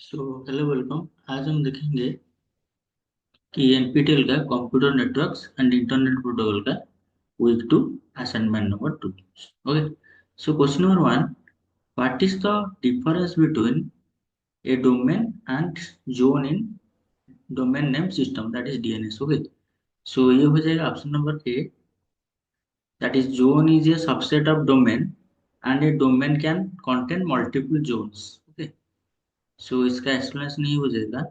Hello welcome. आज हम देखेंगे कि एनपीटीएल का computer networks and internet protocol का week 2 assignment number 2। Okay, so question number 1, what is the difference between a domain and zone in domain name system, that is DNS. Okay, so ये हो जाएगा option number A, that is zone is a subset of domain and a domain can contain multiple zones. Okay, so इसका explanation ये हो जाएगा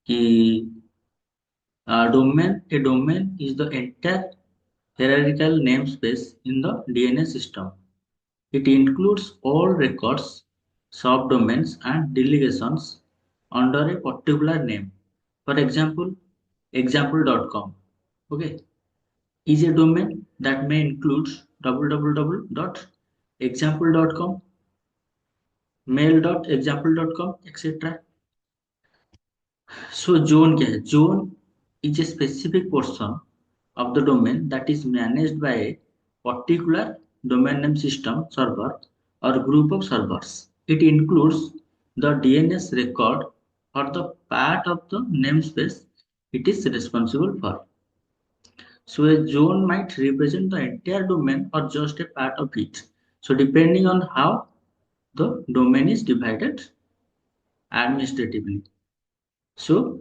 कि a domain is the entire hierarchical namespace in the DNS system. It includes all records, subdomains, and delegations under a particular name. For example, example.com, okay, is a domain that may include www.example.com, mail.example.com, etc. So zone क्या है? Zone is a specific portion of the domain that is managed by a particular domain name system server or group of servers. It includes the DNS record or the part of the namespace it is responsible for. So a zone might represent the entire domain or just a part of it. So depending on how the domain is divided administratively. So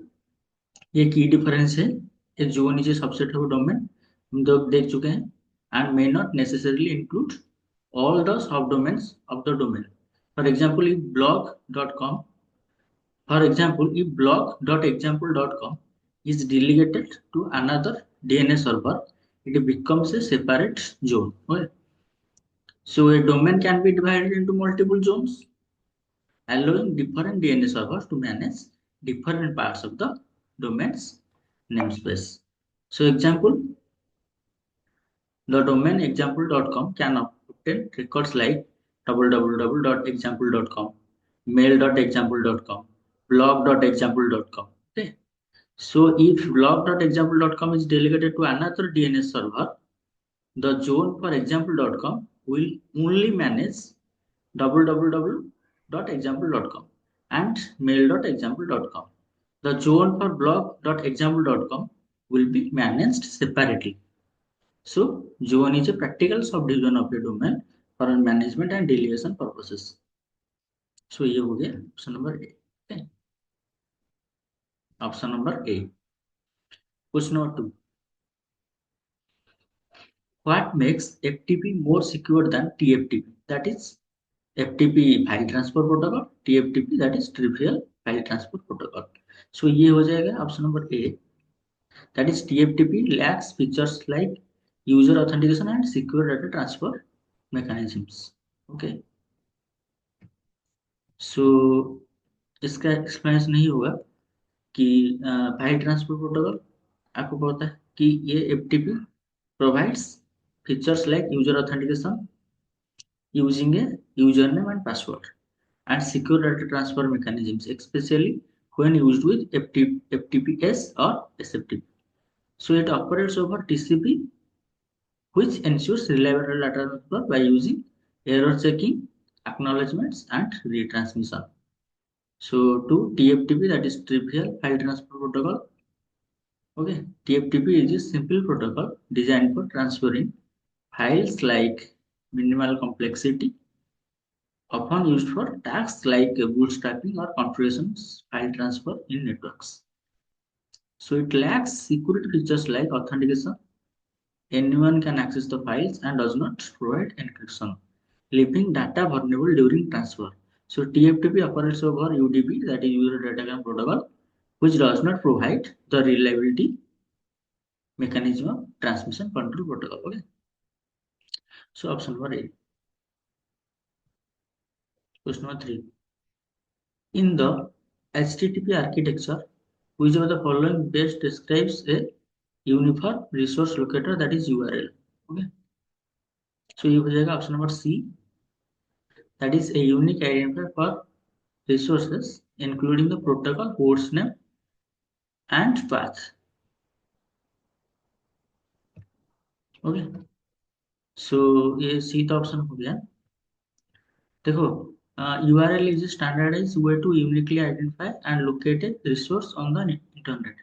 ये की difference है। A zone is a subset of domain, हम तो देख चुके हैं, and may not necessarily include all the subdomains of the domain. For example if blog.com for example if blog.example.com is delegated to another DNS server, it becomes a separate zone. Okay, so a domain can be divided into multiple zones, allowing different DNS servers to manage different parts of the domain's namespace. So example, the domain example.com can obtain records like www.example.com, mail.example.com, blog.example.com. Okay. So if blog.example.com is delegated to another DNS server, the zone for example.com will only manage www.example.com and mail.example.com. The zone for blog.example.com will be managed separately. So zone is a practical subdivision of a domain for management and delegation purposes. So ये हो गया option number A. Option number A. Question number 2, what makes FTP more secure than TFTP? That is FTP file transfer protocol, TFTP that is trivial file transfer protocol. So ये हो जाएगा option number A, that is TFTP lacks features like user authentication and secure data transfer mechanisms. Okay, so इसका explanation नहीं होगा कि file transfer protocol आपको पता है कि ये FTP provides features like user authentication using a username and password and secure data transfer mechanisms, especially when used with FTPS or SFTP. So it operates over TCP, which ensures reliable data transfer by using error checking, acknowledgements, and retransmission. So to TFTP, that is trivial file transfer protocol. Okay, TFTP is a simple protocol designed for transferring files like minimal complexity, often used for tasks like bootstrapping or configurations file transfer in networks. So it lacks security features like authentication. Anyone can access the files and does not provide encryption, leaving data vulnerable during transfer. So TFTP operates over UDP, that is user datagram protocol, which does not provide the reliability mechanism of transmission control protocol. Okay. So option number A. Question number 3. In the HTTP architecture, which of the following best describes a uniform resource locator, that is URL? Okay. So ये हो जाएगा option number C, that is a unique identifier for resources including the protocol host name and path. Okay. So ये सी तो option हो गया। देखो URL is a standardized way to uniquely identify and locate a resource on the internet.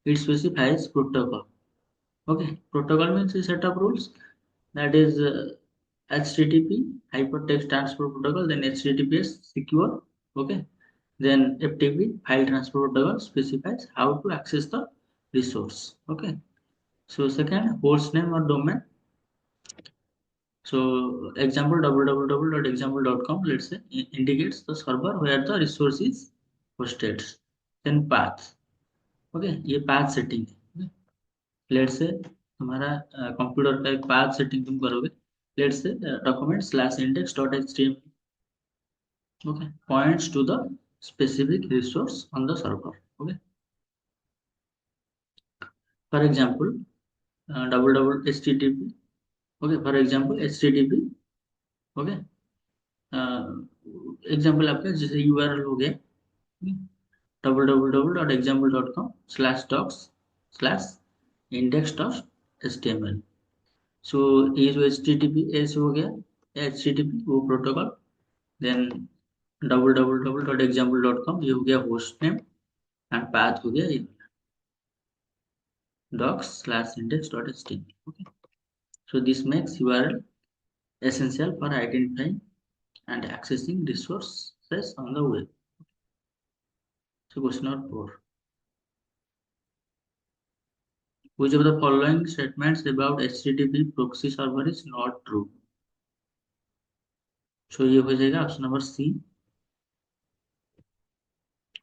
It specifies protocol. Okay, protocol means a set of rules, that is HTTP, hypertext transfer protocol, then HTTPS, secure. Okay, then FTP, file transfer protocol, specifies how to access the resource. Okay, so second, host name or domain. So example www.example.com, let's say, indicates the server where the resource is hosted. Then path. Okay, ये path setting है. Let's say तुम्हारा computer का एक path setting तुम करोगे. Let's say document slash index dot H T M. Okay, points to the specific resource on the server. Okay, for example double double H T T P. Okay, for example H T T P. Okay, example आपका जैसे URL हो गया www.example.com slash docs slash index dot H T M L. So ये जो H T T P S हो गया, H T T P वो protocol. Then www.example.com ये हो गया होस्ट नेम, एंड पाथ हो गया ये docs slash index dot html. Okay, so this makes URL essential for identifying and accessing resources on the web. So question number 4, which of the following statements about HTTP proxy server is not true? So ये हो जाएगा option number C,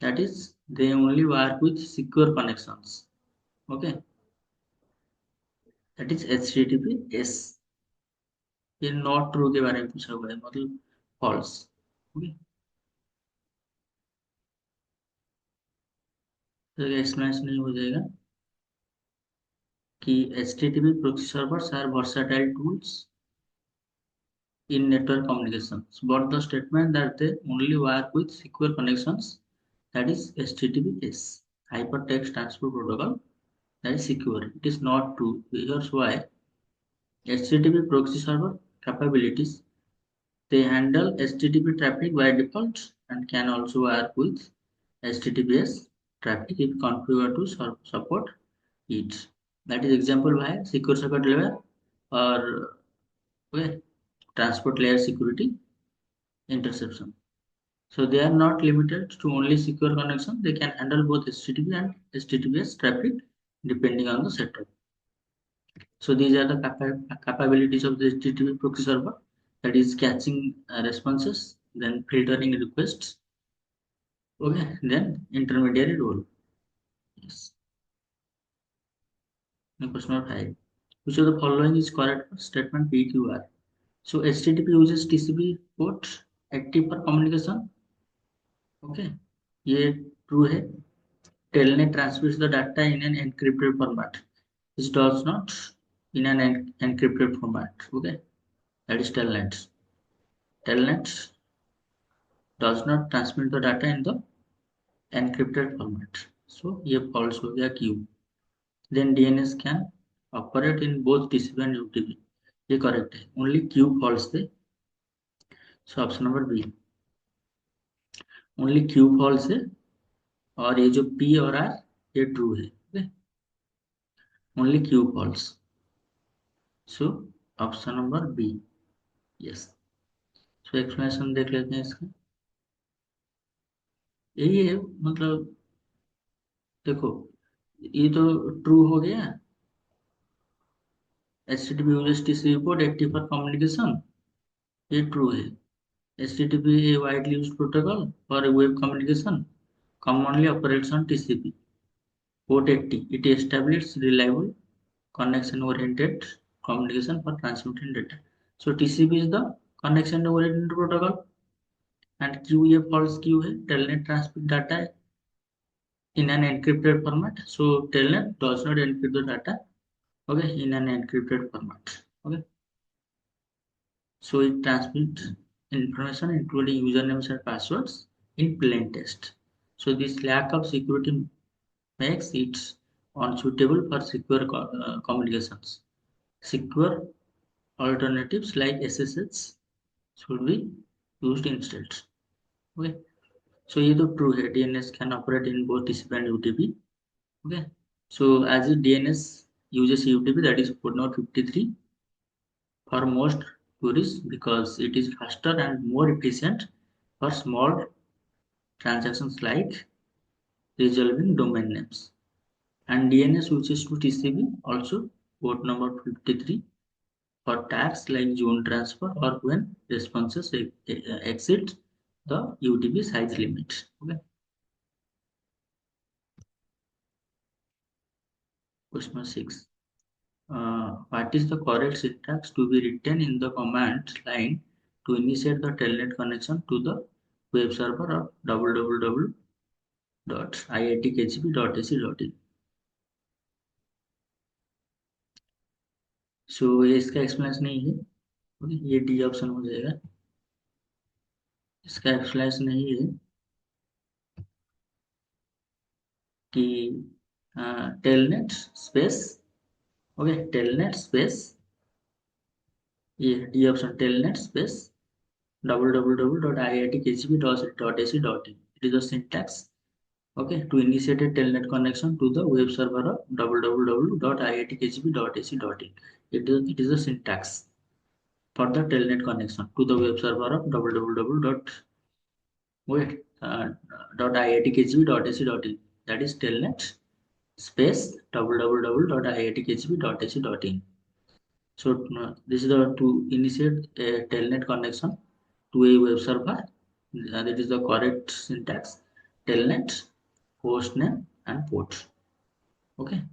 that is they only work with secure connections. Okay, that is HTTPS. ये not true के बारे में पूछा हुआ है, मतलब फॉल्स. ओके, तो एक्सप्लेनेशन नहीं हो जाएगा कि HTTP proxy servers are versatile tools in network communications, but the statement that they only work with secure connections, that is HTTPS, hypertext transfer protocol, that is secure, it is not true. Here's why. HTTP proxy server capabilities, they handle HTTP traffic by default and can also work with HTTPS traffic if configured to support it. That is example by secure socket layer or okay, transport layer security interception. So they are not limited to only secure connection. They can handle both HTTP and HTTPS traffic depending on the setup. So these are the capabilities of the HTTP proxy server, that is catching responses, then filtering requests. Okay, then intermediary role. Yes. Now question number 5. Which of the following is correct for statement PQR? So HTTP uses TCP port 80 for communication. Okay, ये true है. Telnet transmits the data in an encrypted format. This does not in an encrypted format. Okay, that is Telnet. Telnet does not transmit the data in the encrypted format. So ये false हो गया Q. Then DNS can operate in both TCP and UDP. ये correct है. Only Q false थे. So option number B. Only Q false है और ये जो P और R ये true है. Okay? Only Q false. So option number B. Yes. So explanation देख लेते हैं इसका. यही है, मतलब देखो, ये तो ट्रू हो गया. HTTP uses TCP port 80 for communication, ये ट्रू है. HTTP a widely used protocol for web communication, commonly operates on TCP port 80. It establishes reliable connection oriented communication for transmitting data. So TCP is the connection oriented protocol and Q ये false Q है. telnet transmit data in an encrypted format. So telnet does not encrypt the data, okay, in an encrypted format. Okay, so it transmits information including usernames and passwords in plain text. So this lack of security makes it unsuitable for secure communications. Secure alternatives like SSH should be used instead. Okay, so ये तो true है, DNS can operate in both TCP and UTP. Okay, so as a DNS uses UTP, that is port number 53 for most queries because it is faster and more efficient for small transactions like resolving domain names. And DNS switches to TCP also port number 53 for tasks like zone transfer or when responses exceed the UTP size limit. Okay. Question 6. What is the correct syntax to be written in the command line to initiate the telnet connection to the web server of www.iitkgp.ac.in? सो ये इसका explanation नहीं है. Okay, ये D option हो जाएगा. इसका explanation नहीं है कि telnet space. Okay, telnet space, ये D option telnet space www.iitkgp.ac.in. It is the syntax. Okay, to initiate a telnet connection to the web server of www.iitkgp.ac.in. It is the syntax for the telnet connection to the web server of www.iitkgp.ac.in. That is telnet space www.iitkgp.ac.in. So this is the to initiate a telnet connection to a web server. That is the correct syntax. Telnet, hostname, and port. Okay.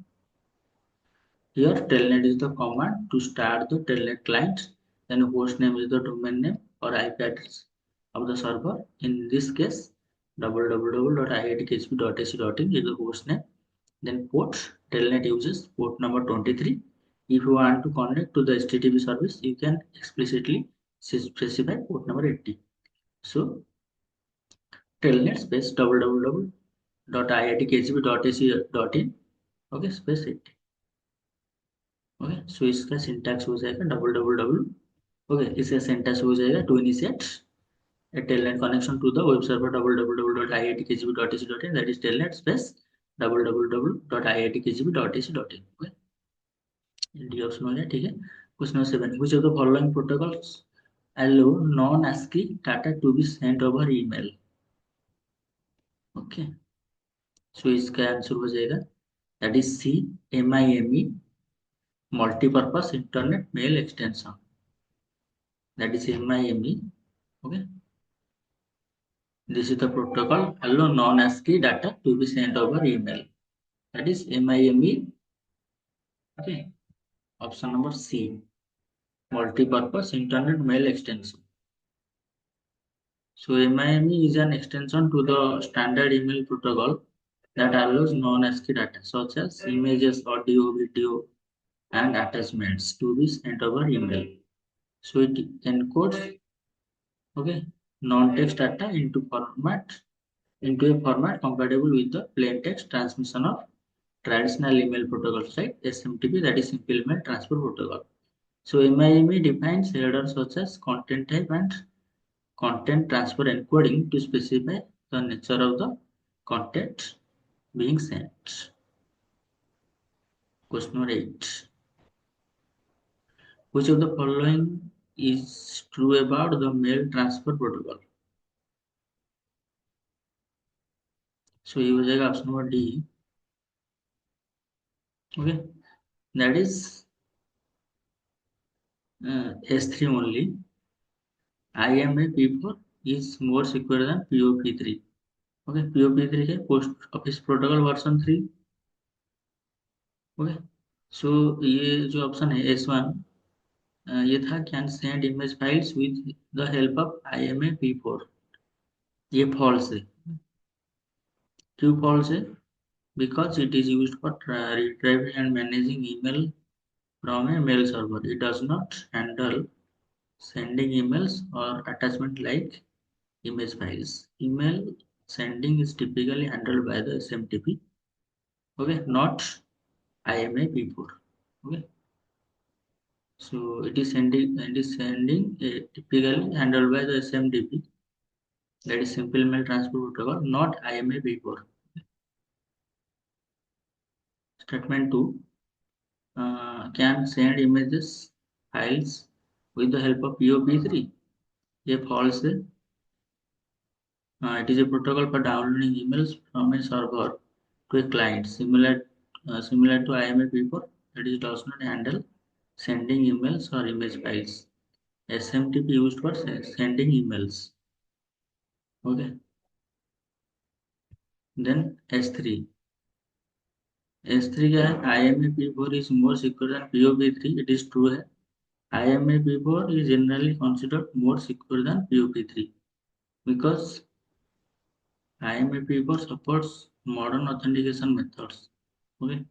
Here, telnet is the command to start the telnet client. Then hostname is the domain name or IP address of the server. In this case, www.iitkgp.ac.in is the hostname. Then port, telnet uses port number 23. If you want to connect to the HTTP service, you can explicitly specify port number 80. So, telnet space www.iitkgp.ac.in. Okay, space 80. Okay, so इसका syntax हो जाएगा double double double. Okay, इसका syntax हो जाएगा to initiate a telnet connection to the web server www.iitkgp.ac.in, that is telnet space www.iitkgp.ac.in. Okay, D option हो गया. ठीक है. Question number 7. Which of the following protocols allow non ASCII data to be sent over email? Okay, so इसका answer हो जाएगा that is C, MIME, multipurpose internet mail extension. That is MIME. Okay. This is the protocol allow non-ASCII data to be sent over email. That is MIME. Okay. Option number C. Multi-purpose internet mail extension. So MIME is an extension to the standard email protocol that allows non-ASCII data such as images, audio, video, and attachments to be sent over email. So it encodes, okay, non-text data into a format compatible with the plain text transmission of traditional email protocols like SMTP, that is Simple Mail Transfer Protocol. So MIME defines headers such as content type and content transfer encoding to specify the nature of the content being sent. Question number 8. Which of the following is true about the mail transfer protocol? So ये हो जाएगा option number D. Okay, that is S3 only. IMAP4 is more secure than POP3. Okay, POP3 है post office protocol version 3. Okay, so ये जो option है S1, ये था can send image files with the help of IMAP4. ये false है. क्यों false है? Because it is used for retrieving and managing email from a mail server. It does not handle sending emails or attachment like image files. Email sending is typically handled by the SMTP. Okay, not IMAP4. Okay, so it is sending typically handled by the SMTP. That is simple mail transfer protocol, not IMAP4. Statement 2, can send images, files with the help of POP3. A false. It is a protocol for downloading emails from a server to a client, similar to IMAP4. It does not handle sending emails or image files. SMTP used for sending emails. Okay. Then S3. S3 क्या है? IMAP4 is more secure than POP3. It is true है. IMAP4 is generally considered more secure than POP3 because IMAP4 supports modern authentication methods. Okay.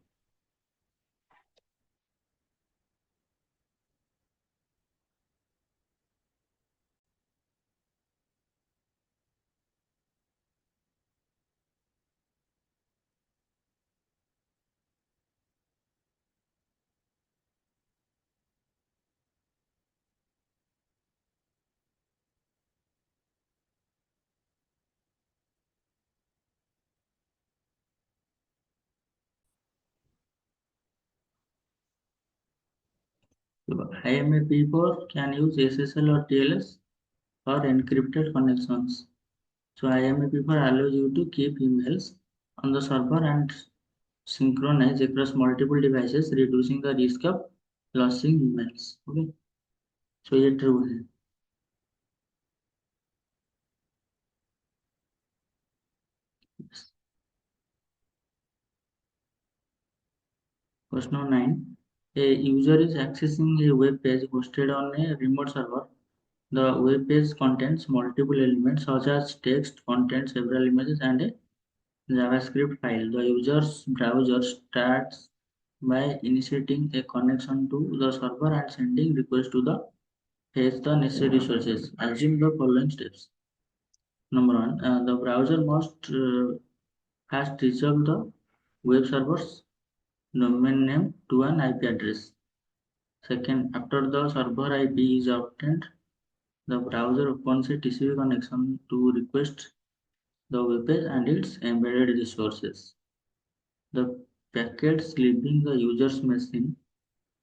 So IMAP4 can use SSL or TLS for encrypted connections. So IMAP4 allows you to keep emails on the server and synchronize across multiple devices, reducing the risk of losing emails. Okay. So ये true है. Yes. Question 9. A user is accessing a web page hosted on a remote server. The web page contains multiple elements such as text, content, several images, and a JavaScript file. The user's browser starts by initiating a connection to the server and sending requests to the page the necessary resources. Assume the following steps. Number one, the browser must first reserve the web server's domain name to an IP address. Second, after the server IP is obtained, the browser opens a TCP connection to request the web page and its embedded resources. The packets leaving the user's machine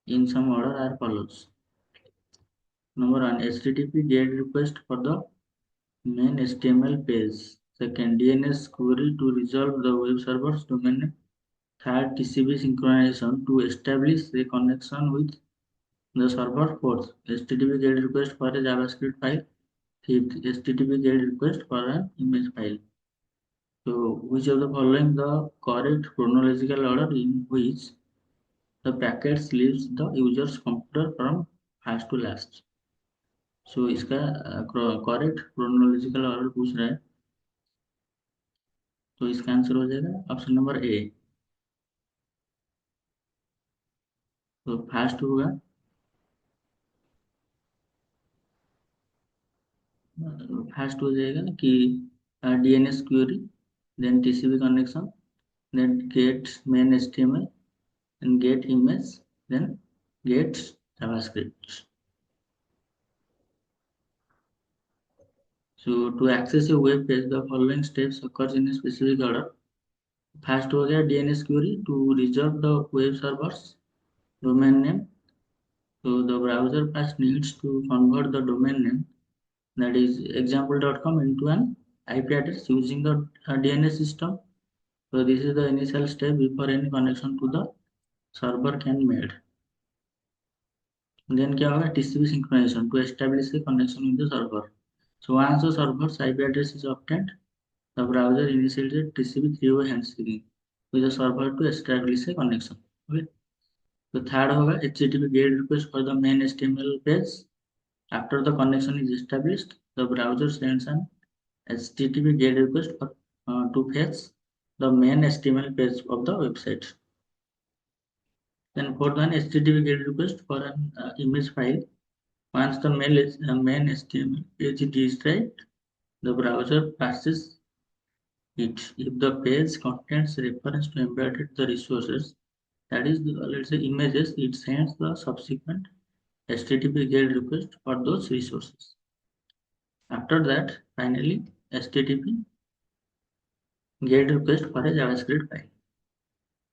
in some order are follows. Number one, HTTP GET request for the main HTML page. Second, DNS query to resolve the web server's domain name. Third, TCP synchronization to establish a connection with the server. Fourth, HTTP GET request for a JavaScript file. Fifth, HTTP GET request for an image file. So, which of the following the correct chronological order in which the packets leaves the user's computer from first to last? So, इसका correct chronological order पूछ रहा है, तो इसका answer हो जाएगा option number ए. तो first होगा, फर्स्ट हो जाएगा कि DNS query, then TCP connection, then get main HTML, and get image, then get JavaScript. So to access a web page, the following steps occurs in a specific order. First हो गया DNS query to reserve the web server's domain name. So the browser first needs to convert the domain name, that is example.com, into an IP address using the DNS system. So this is the initial step before any connection to the server can made. Then क्या होगा TCP synchronization to establish a connection with the server. So once the server's IP address is obtained, the browser initiates TCP three-way handshaking with the server to establish a connection. Okay. So third होगा HTTP GET request for the main HTML page. After the connection is established, the browser sends an HTTP GET request to fetch the main HTML page of the website. Then fourth one, HTTP GET request for an image file. Once the main HTML page is described, the browser passes it. If the page contains reference to embedded the resources, that is, let's say images, it sends the subsequent HTTP GET request for those resources. After that, finally, HTTP GET request for a JavaScript file.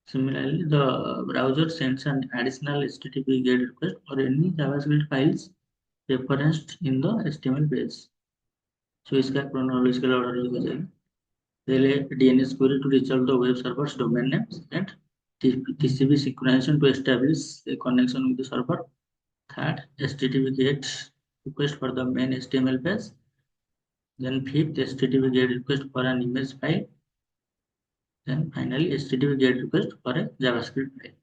Similarly, the browser sends an additional HTTP GET request for any JavaScript files referenced in the HTML page. So इसका chronological order हो जाएगा. पहले DNS query to resolve the web server's domain names and TCP synchronization to establish a connection with the server. Third, HTTP GET request for the main HTML page. Then fifth, HTTP GET request for an image file. Then finally, HTTP GET request for a JavaScript file.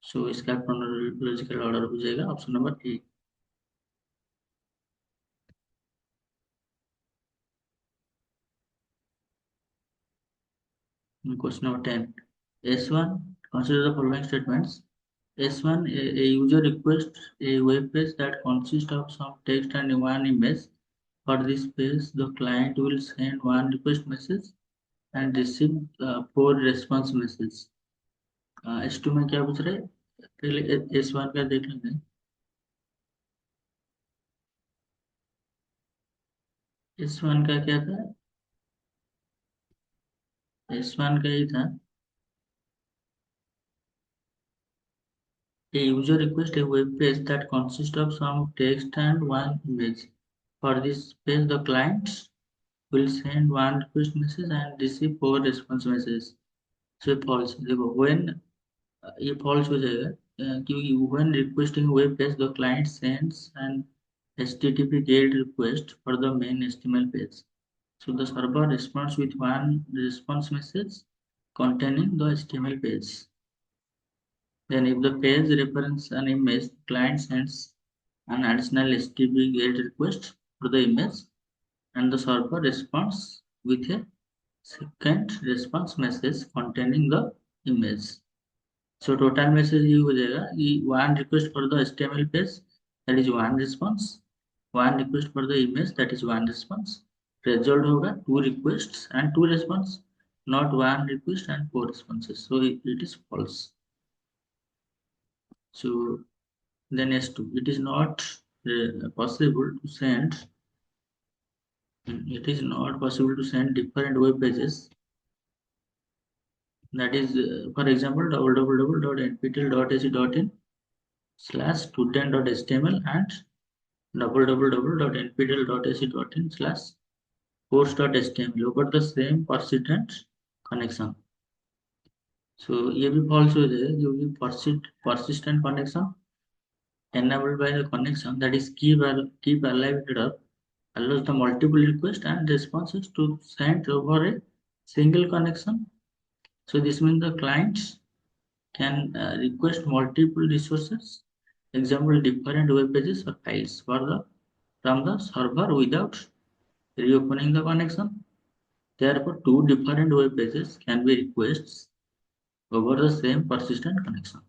So इसका chronological order हो जाएगा option number A. Question number 10. S1, consider the following statements. S1, a user requests a web page that consists of some text and one image. For this page, the client will send one request message and receive 4 response messages. S2 में क्या पूछ रहे हैं? पहले S1 का देख लेंगे. S1 का क्या था? S1 का ही था. A user requests a web page that consists of some text and one image. For this page, the client will send one request message and receive 4 response messages. So false. देखो when ये false हो जाएगा क्योंकि when requesting web page, the client sends an HTTP GET request for the main HTML page. So the server responds with one response message containing the HTML page. Then if the page reference an image, client sends an additional HTTP GET request for the image and the server responds with a second response message containing the image. So total message ये हो जाएगा कि one request for the HTML page, that is one response, one request for the image, that is one response. Result होगा two requests and two response, not one request and 4 responses. So it is false. So then S2, it is not possible to send. It is not possible to send different web pages. That is, for example, www.nptel.ac.in/student.html and www.nptel.ac.in/course.html over the same persistent connection. So ये भी false हो जाएगा क्योंकि persistent connection enabled by the connection that is keep alive header allows the multiple requests and responses to send over a single connection. So this means the clients can request multiple resources, example different web pages or files from the server without reopening the connection. Therefore, two different web pages can be requests over the same persistent connection.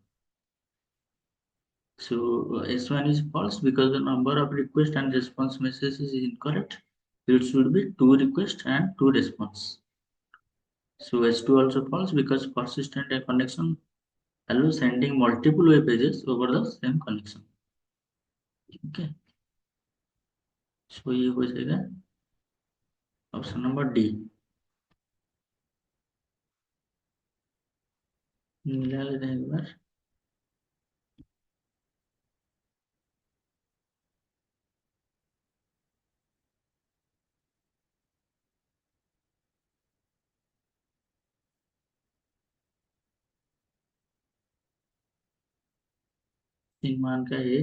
So S1 is false because the number of request and response messages is incorrect. It should be two requests and two response. So S2 also false because persistent connection allows sending multiple web pages over the same connection. Okay. So ये हो जाएगा option number D. मिला लेते हैं एक बार. तीन मान का है.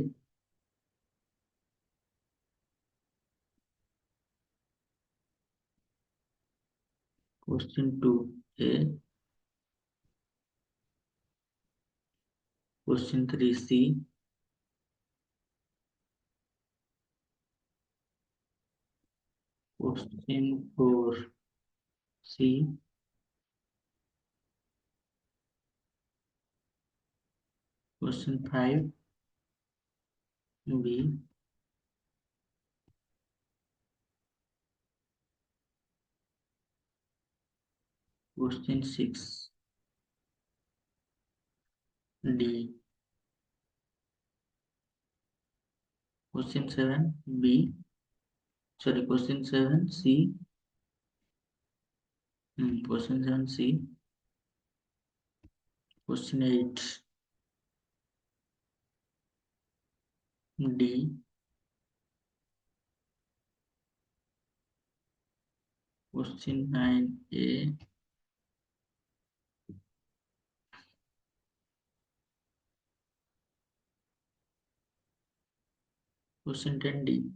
Question 2 A. Question 3 C. Question 4 C. Question 5 B. Question 6 D. Question 7 B. Sorry question 7 C. Question 7C. Question 8. D. Question 9A. Question 10D.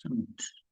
Submit.